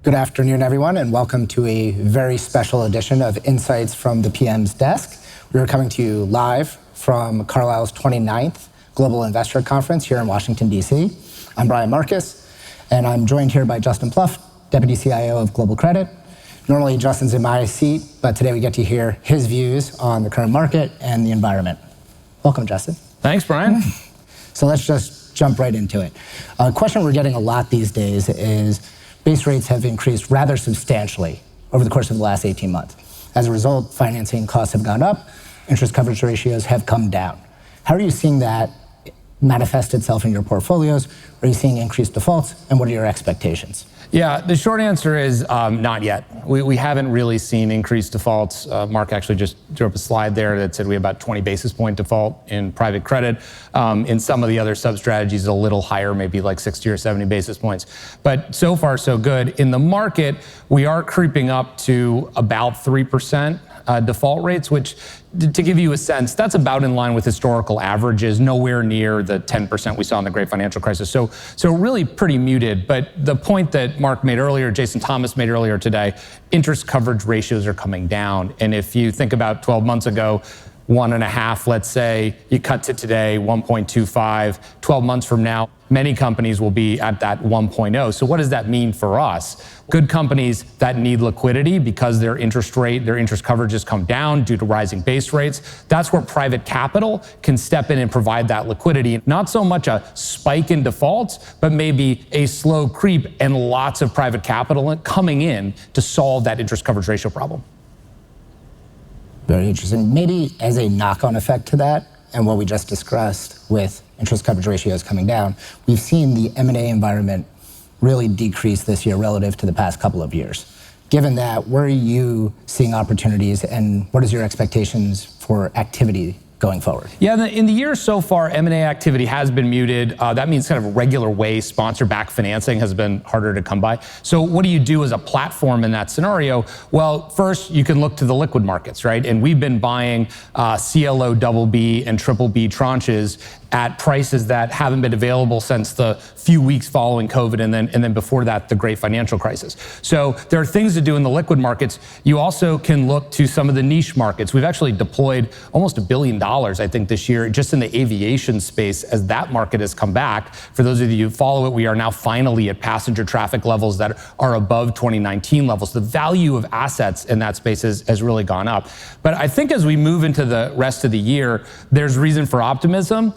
Good afternoon, everyone, and welcome to a very special edition of Insights from the PM's Desk. We are coming to you live from Carlyle's 29th Global Investor Conference here in Washington, D.C. I'm Brian Marcus, and I'm joined here by Justin Plouffe, Deputy CIO of Global Credit. Normally, Justin's in my seat, but today we get to hear his views on the current market and the environment. Welcome, Justin. Thanks, Brian. So let's just jump right into it. A question we're getting a lot these days is base rates have increased rather substantially over the course of the last 18 months. As a result, financing costs have gone up, interest coverage ratios have come down. How are you seeing that manifest itself in your portfolios? Are you seeing increased defaults, and what are your expectations? Yeah, the short answer is not yet. We haven't really seen increased defaults. Mark actually just drew up a slide there that said we have about 20 basis point default in private credit. In some of the other sub-strategies, a little higher, maybe like 60 or 70 basis points. But so far, so good. In the market, we are creeping up to about 3% default rates, which, to give you a sense, that's about in line with historical averages, nowhere near the 10% we saw in the Great Financial Crisis. So really pretty muted. But the point that Mark made earlier, Jason Thomas made earlier today, interest coverage ratios are coming down. And if you think about 12 months ago, 1.5, let's say, you cut to today, 1.25, 12 months from now, many companies will be at that 1.0. So what does that mean for us? Good companies that need liquidity because their interest coverage has come down due to rising base rates. That's where private capital can step in and provide that liquidity. Not so much a spike in defaults, but maybe a slow creep and lots of private capital coming in to solve that interest coverage ratio problem. Very interesting. Maybe as a knock-on effect to that, and what we just discussed with interest coverage ratios coming down, we've seen the M&A environment really decrease this year relative to the past couple of years. Given that, where are you seeing opportunities, and what is your expectations for activity going forward? Yeah, in the year so far, M&A activity has been muted. That means kind of regular way sponsor-backed financing has been harder to come by. So what do you do as a platform in that scenario? Well, first, you can look to the liquid markets, right? And we've been buying CLO BB and BBB tranches at prices that haven't been available since the few weeks following COVID, and then before that, the Great Financial Crisis. So there are things to do in the liquid markets. You also can look to some of the niche markets. We've actually deployed almost $1 billion, I think, this year, just in the aviation space as that market has come back. For those of you who follow it, we are now finally at passenger traffic levels that are above 2019 levels. The value of assets in that space has really gone up. But I think as we move into the rest of the year, there's reason for optimism.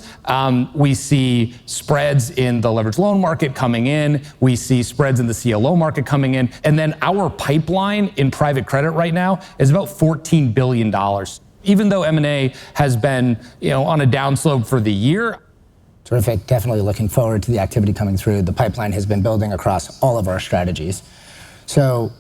We see spreads in the leveraged loan market coming in. We see spreads in the CLO market coming in. And then our pipeline in private credit right now is about $14 billion. Even though M&A has been, on a downslope for the year. Terrific. Definitely looking forward to the activity coming through. The pipeline has been building across all of our strategies. So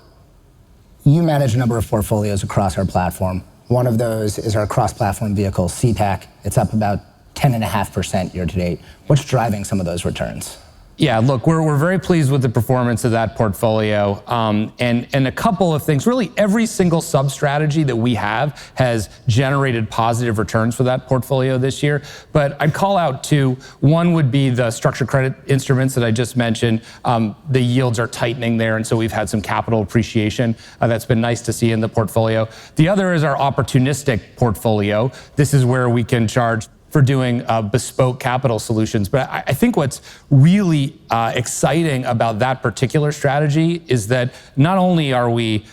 you manage a number of portfolios across our platform. One of those is our cross-platform vehicle, CTAC. It's up about 10.5% year to date. What's driving some of those returns? Yeah, look, we're very pleased with the performance of that portfolio. And a couple of things, really every single sub-strategy that we have has generated positive returns for that portfolio this year. But I'd call out two. One would be the structured credit instruments that I just mentioned. The yields are tightening there, and so we've had some capital appreciation that's been nice to see in the portfolio. The other is our opportunistic portfolio. This is where we can charge for doing bespoke capital solutions. But I think what's really exciting about that particular strategy is that not only are we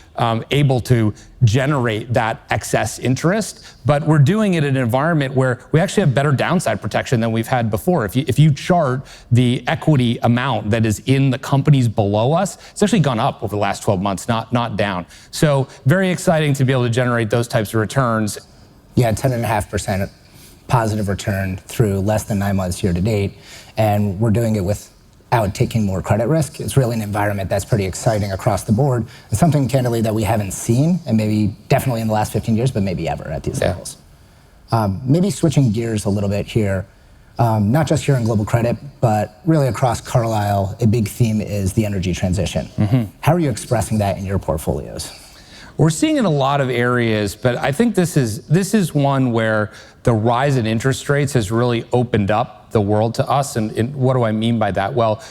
able to generate that excess interest, but we're doing it in an environment where we actually have better downside protection than we've had before. If you chart the equity amount that is in the companies below us, it's actually gone up over the last 12 months, not down. So very exciting to be able to generate those types of returns. Yeah, 10.5% positive return through less than 9 months year to date, and we're doing it without taking more credit risk. It's really an environment that's pretty exciting across the board, and something candidly that we haven't seen, and maybe definitely in the last 15 years, but maybe ever at these levels. Maybe switching gears a little bit here, not just here in global credit, but really across Carlyle, a big theme is the energy transition. How are you expressing that in your portfolios? We're seeing it in a lot of areas, but I think this is one where the rise in interest rates has really opened up the world to us. And what do I mean by that? Well,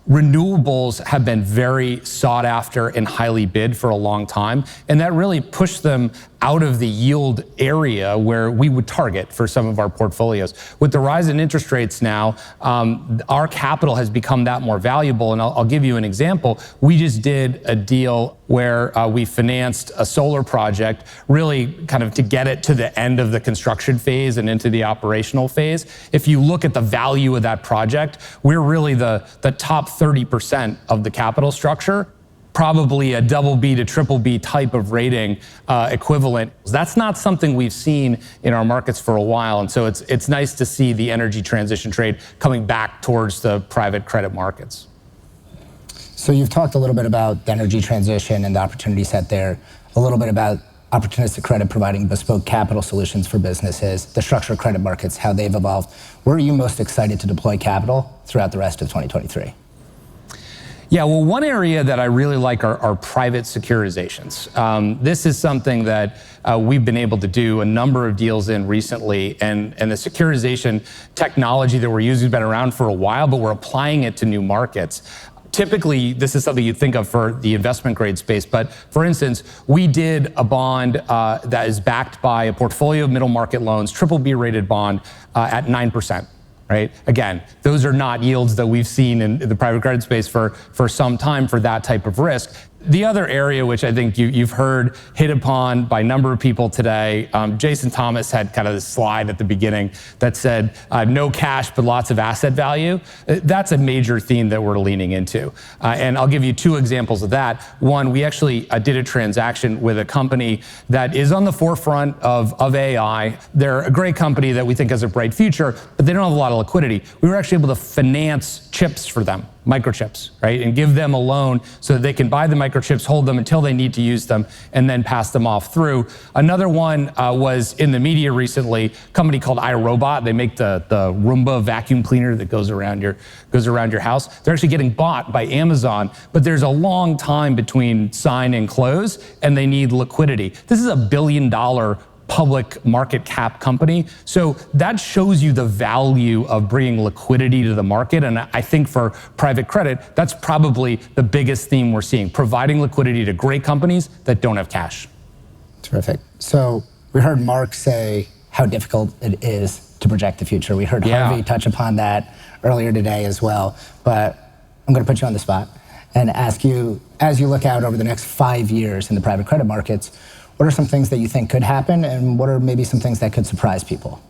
renewables have been very sought after and highly bid for a long time, and that really pushed them out of the yield area where we would target for some of our portfolios. With the rise in interest rates now, our capital has become that more valuable, and I'll give you an example. We just did a deal where we financed a solar project, really kind of to get it to the end of the construction phase and into the operational phase. If you look at the value of that project, we're really the top 30% of the capital structure, probably a double B to triple B type of rating equivalent. That's not something we've seen in our markets for a while, and so it's nice to see the energy transition trade coming back towards the private credit markets. So you've talked a little bit about the energy transition and the opportunity set there, a little bit about opportunistic credit providing bespoke capital solutions for businesses, the structured credit markets, how they've evolved. Where are you most excited to deploy capital throughout the rest of 2023? Yeah, well, one area that I really like are private securitizations. This is something that we've been able to do a number of deals in recently, and the securitization technology that we're using has been around for a while, but we're applying it to new markets. Typically, this is something you'd think of for the investment grade space, but for instance, we did a bond that is backed by a portfolio of middle market loans, triple B rated bond at 9%. Right? Again, those are not yields that we've seen in the private credit space for some time for that type of risk. The other area, which I think you've heard hit upon by a number of people today, Jason Thomas had kind of this slide at the beginning that said, no cash, but lots of asset value. That's a major theme that we're leaning into. And I'll give you two examples of that. One, we actually did a transaction with a company that is on the forefront of AI. They're a great company that we think has a bright future, but they don't have a lot of liquidity. We were actually able to finance chips for them, microchips, right? And give them a loan so that they can buy the microchips, hold them until they need to use them, and then pass them off through. Another one was in the media recently, a company called iRobot. They make the Roomba vacuum cleaner that goes around your house. They're actually getting bought by Amazon, but there's a long time between sign and close, and they need liquidity. This is a $1 billion public market cap company. So that shows you the value of bringing liquidity to the market. And I think for private credit, that's probably the biggest theme we're seeing, providing liquidity to great companies that don't have cash. Terrific. So we heard Mark say how difficult it is to project the future. We heard Harvey touch upon that earlier today as well. But I'm going to put you on the spot and ask you, as you look out over the next 5 years in the private credit markets, what are some things that you think could happen, and what are maybe some things that could surprise people?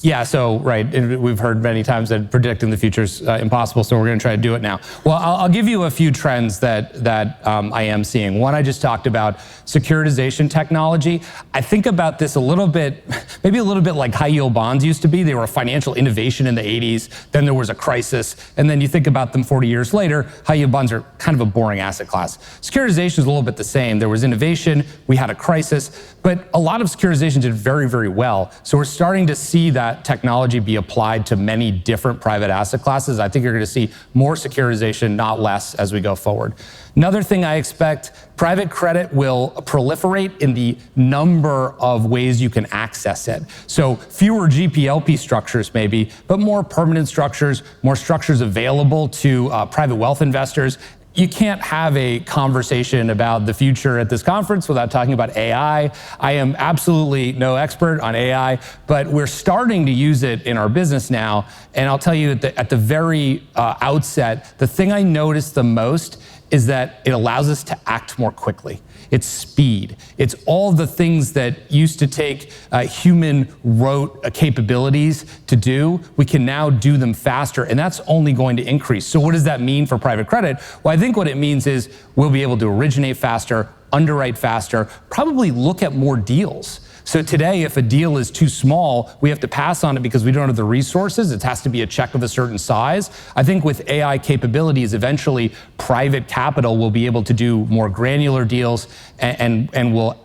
Yeah, so, right, we've heard many times that predicting the future is impossible, so we're going to try to do it now. Well, I'll give you a few trends that I am seeing. One, I just talked about securitization technology. I think about this a little bit, maybe a little bit like high yield bonds used to be. They were a financial innovation in the 80s, then there was a crisis, and then you think about them 40 years later, high yield bonds are kind of a boring asset class. Securitization is a little bit the same. There was innovation, we had a crisis, but a lot of securitizations did very, very well. So we're starting to see that technology be applied to many different private asset classes. I think you're going to see more securitization, not less, as we go forward. Another thing I expect, private credit will proliferate in the number of ways you can access it. So fewer GP/LP structures maybe, but more permanent structures, more structures available to private wealth investors. You can't have a conversation about the future at this conference without talking about AI. I am absolutely no expert on AI, but we're starting to use it in our business now. And I'll tell you at the very outset, the thing I noticed the most is that it allows us to act more quickly. It's speed. It's all the things that used to take human rote capabilities to do. We can now do them faster, and that's only going to increase. So what does that mean for private credit? Well, I think what it means is we'll be able to originate faster, underwrite faster, probably look at more deals. So today, if a deal is too small, we have to pass on it because we don't have the resources. It has to be a check of a certain size. I think with AI capabilities, eventually private capital will be able to do more granular deals and will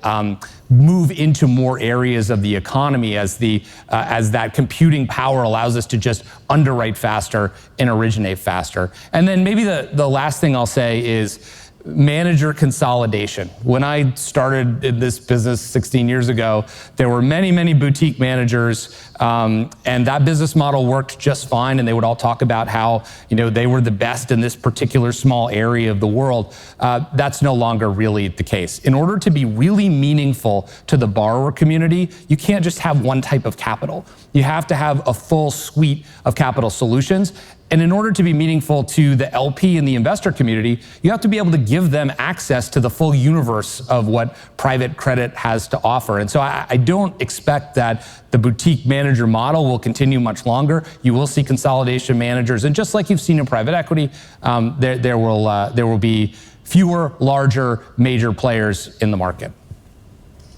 move into more areas of the economy as that computing power allows us to just underwrite faster and originate faster. And then maybe the last thing I'll say is, manager consolidation. When I started in this business 16 years ago, there were many, many boutique managers, and that business model worked just fine, and they would all talk about how they were the best in this particular small area of the world. That's no longer really the case. In order to be really meaningful to the borrower community, you can't just have one type of capital. You have to have a full suite of capital solutions. And in order to be meaningful to the LP and the investor community, you have to be able to give them access to the full universe of what private credit has to offer. And so I don't expect that the boutique manager model will continue much longer. You will see consolidation managers. And just like you've seen in private equity, there will be fewer, larger, major players in the market.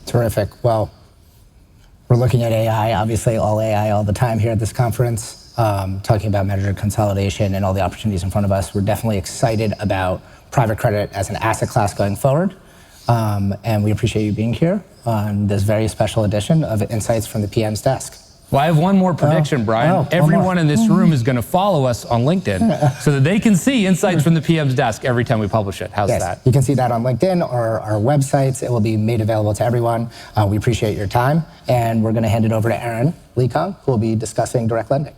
Terrific. Well, we're looking at AI, obviously all AI all the time here at this conference. Talking about manager consolidation and all the opportunities in front of us. We're definitely excited about private credit as an asset class going forward. And we appreciate you being here on this very special edition of Insights from the PM's Desk. Well, I have one more prediction, Brian. Everyone in this room is going to follow us on LinkedIn so that they can see Insights from the PM's Desk every time we publish it. How's that? You can see that on LinkedIn or our websites. It will be made available to everyone. We appreciate your time. And we're going to hand it over to Aaron Lee Kong, who will be discussing direct lending.